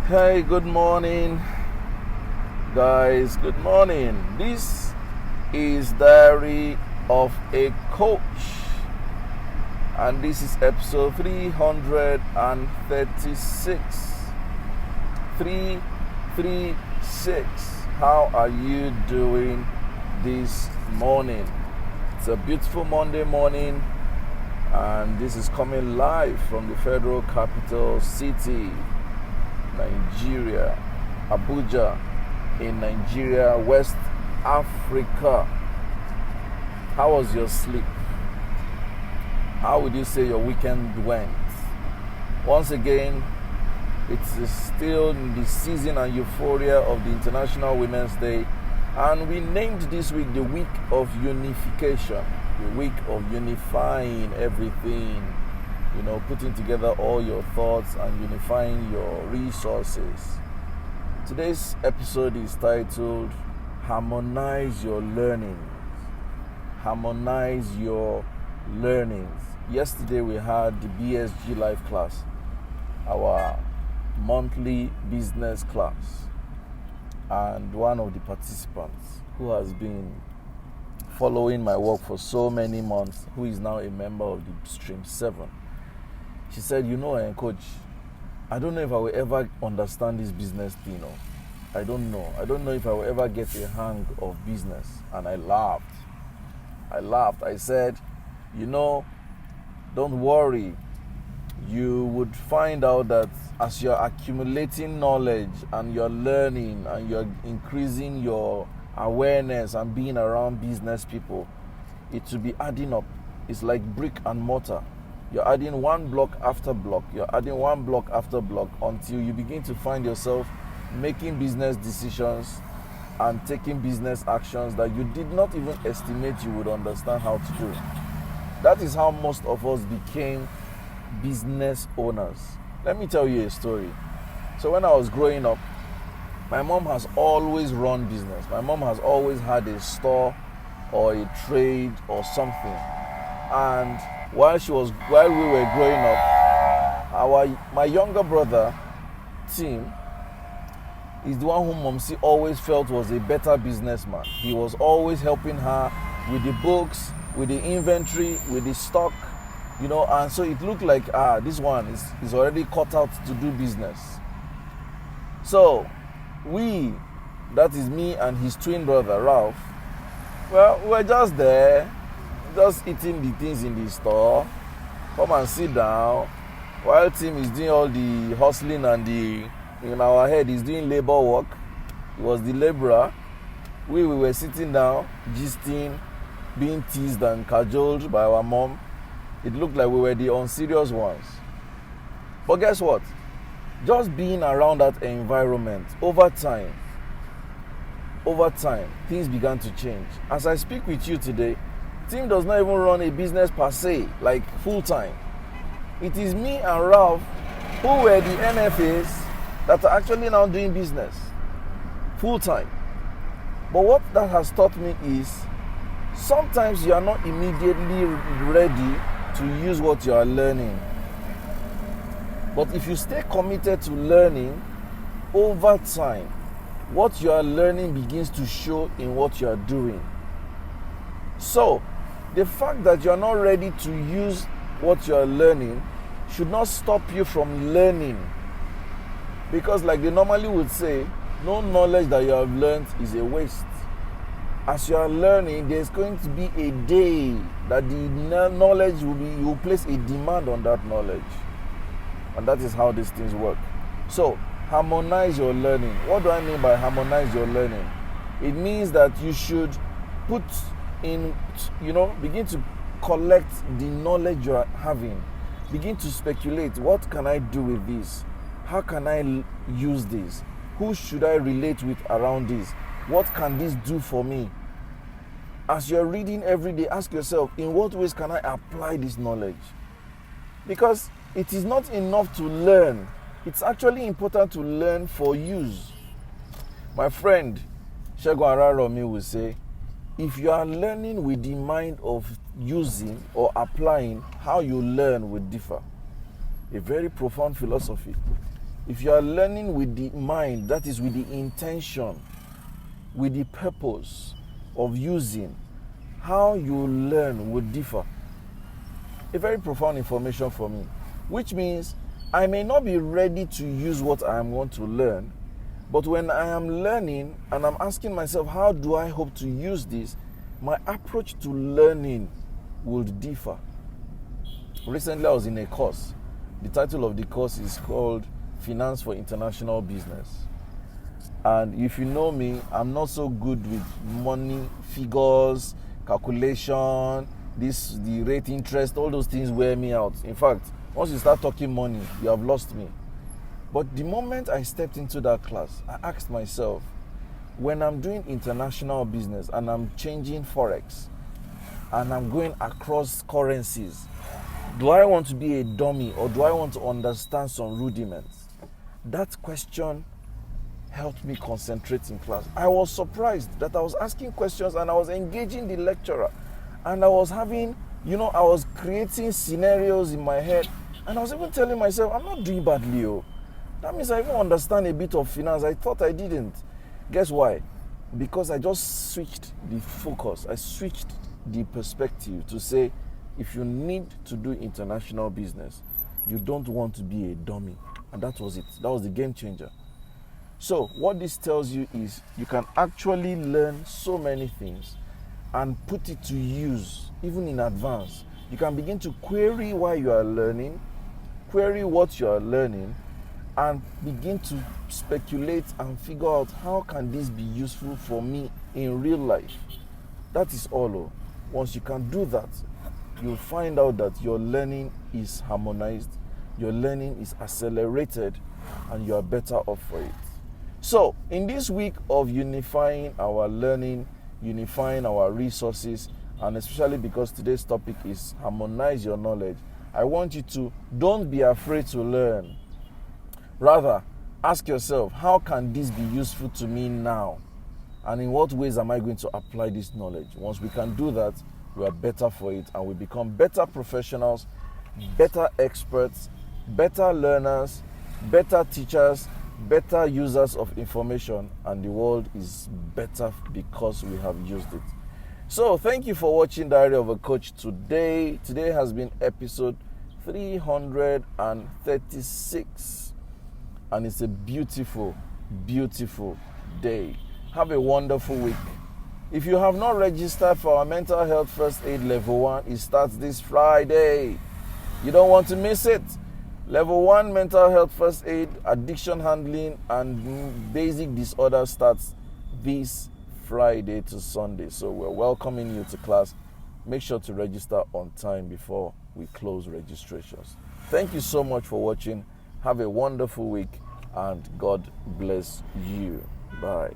Hey, good morning, guys. Good morning. This is Diary of a Coach, and this is episode 336. 336. How are you doing this morning? It's a beautiful Monday morning, and this is coming live from the Federal Capital City, Nigeria, Abuja, in Nigeria, West Africa. How was your sleep? How would you say your weekend went? Once again, it's still in the season and euphoria of the International Women's Day, and we named this week the Week of Unification, the week of unifying everything. Putting together all your thoughts and unifying your resources. Today's episode is titled Harmonize Your Learnings. Harmonize Your Learnings. Yesterday we had the BSG Live class, our monthly business class. And one of the participants who has been following my work for so many months, who is now a member of the Stream 7, she said, Coach, I don't know if I will ever understand this business thing. I don't know. I don't know if I will ever get a hang of business. And I laughed. I said, don't worry. You would find out that as you're accumulating knowledge and you're learning and you're increasing your awareness and being around business people, it will be adding up. It's like brick and mortar. You're adding one block after block. You're adding one block after block until you begin to find yourself making business decisions and taking business actions that you did not even estimate you would understand how to do. That is how most of us became business owners. Let me tell you a story. So when I was growing up, my mom has always run business. My mom has always had a store or a trade or something. And while we were growing up, my younger brother, Tim, is the one whom Momsi always felt was a better businessman. He was always helping her with the books, with the inventory, with the stock, and so it looked like, this one is already cut out to do business. So that is me and his twin brother, Ralph, well, we were just there, just eating the things in the store, come and sit down, while Tim is doing all the hustling and in our head, he's doing labor work. He was the laborer. We were sitting down, gisting, being teased and cajoled by our mom. It looked like we were the unserious ones. But guess what? Just being around that environment, over time, things began to change. As I speak with you today, Tim does not even run a business per se, like full-time. It is me and Ralph who were the NFAs that are actually now doing business full-time. But what that has taught me is sometimes you are not immediately ready to use what you are learning. But if you stay committed to learning, over time, what you are learning begins to show in what you are doing. So, the fact that you are not ready to use what you are learning should not stop you from learning. Because like they normally would say, no knowledge that you have learned is a waste. As you are learning, there's going to be a day that the knowledge you will place a demand on that knowledge. And that is how these things work. So, harmonize your learning. What do I mean by harmonize your learning? It means that you should begin to collect the knowledge you are having. Begin to speculate, what can I do with this? How can I use this? Who should I relate with around this? What can this do for me? As you're reading every day, ask yourself, in what ways can I apply this knowledge? Because it is not enough to learn. It's actually important to learn for use. My friend Segun Araromi will say, if you are learning with the mind of using or applying, how you learn will differ. A very profound philosophy. if you are learning with the mind, that is with the intention, with the purpose of using, how you learn would differ. A very profound information for me, which means I may not be ready to use what I am going to learn, but when I am learning and I'm asking myself, how do I hope to use this, my approach to learning would differ. Recently, I was in a course. The title of the course is called Finance for International Business. And if you know me, I'm not so good with money, figures, calculation, the rate interest, all those things wear me out. In fact, once you start talking money, you have lost me. But the moment I stepped into that class, I asked myself, when I'm doing international business and I'm changing forex and I'm going across currencies, do I want to be a dummy or do I want to understand some rudiments? That question helped me concentrate in class. I was surprised that I was asking questions and I was engaging the lecturer, and I was having, I was creating scenarios in my head, and I was even telling myself, I'm not doing badly. That means I even understand a bit of finance. I thought I didn't. Guess why? Because I just switched the focus. I switched the perspective to say, if you need to do international business, you don't want to be a dummy. And that was it. That was the game changer. So what this tells you is you can actually learn so many things and put it to use, even in advance. You can begin to query why you are learning, query what you are learning, and begin to speculate and figure out how can this be useful for me in real life. That is all. Once you can do that, you'll find out that your learning is harmonized, your learning is accelerated, and you are better off for it. So, in this week of unifying our learning, unifying our resources, and especially because today's topic is harmonize your knowledge, I want you to don't be afraid to learn. Rather, ask yourself, how can this be useful to me now? And in what ways am I going to apply this knowledge? Once we can do that, we are better for it and we become better professionals, better experts, better learners, better teachers, better users of information, and the world is better because we have used it. So thank you for watching Diary of a Coach today. Today has been episode 336, and it's a beautiful, beautiful day. Have a wonderful week. If you have not registered for our mental health first aid level 1, it starts this Friday. You don't want to miss it. Level 1 mental health first aid, addiction handling, and basic disorder starts this Friday to Sunday. So we're welcoming you to class. Make sure to register on time before we close registrations. Thank you so much for watching. Have a wonderful week, and God bless you. Bye.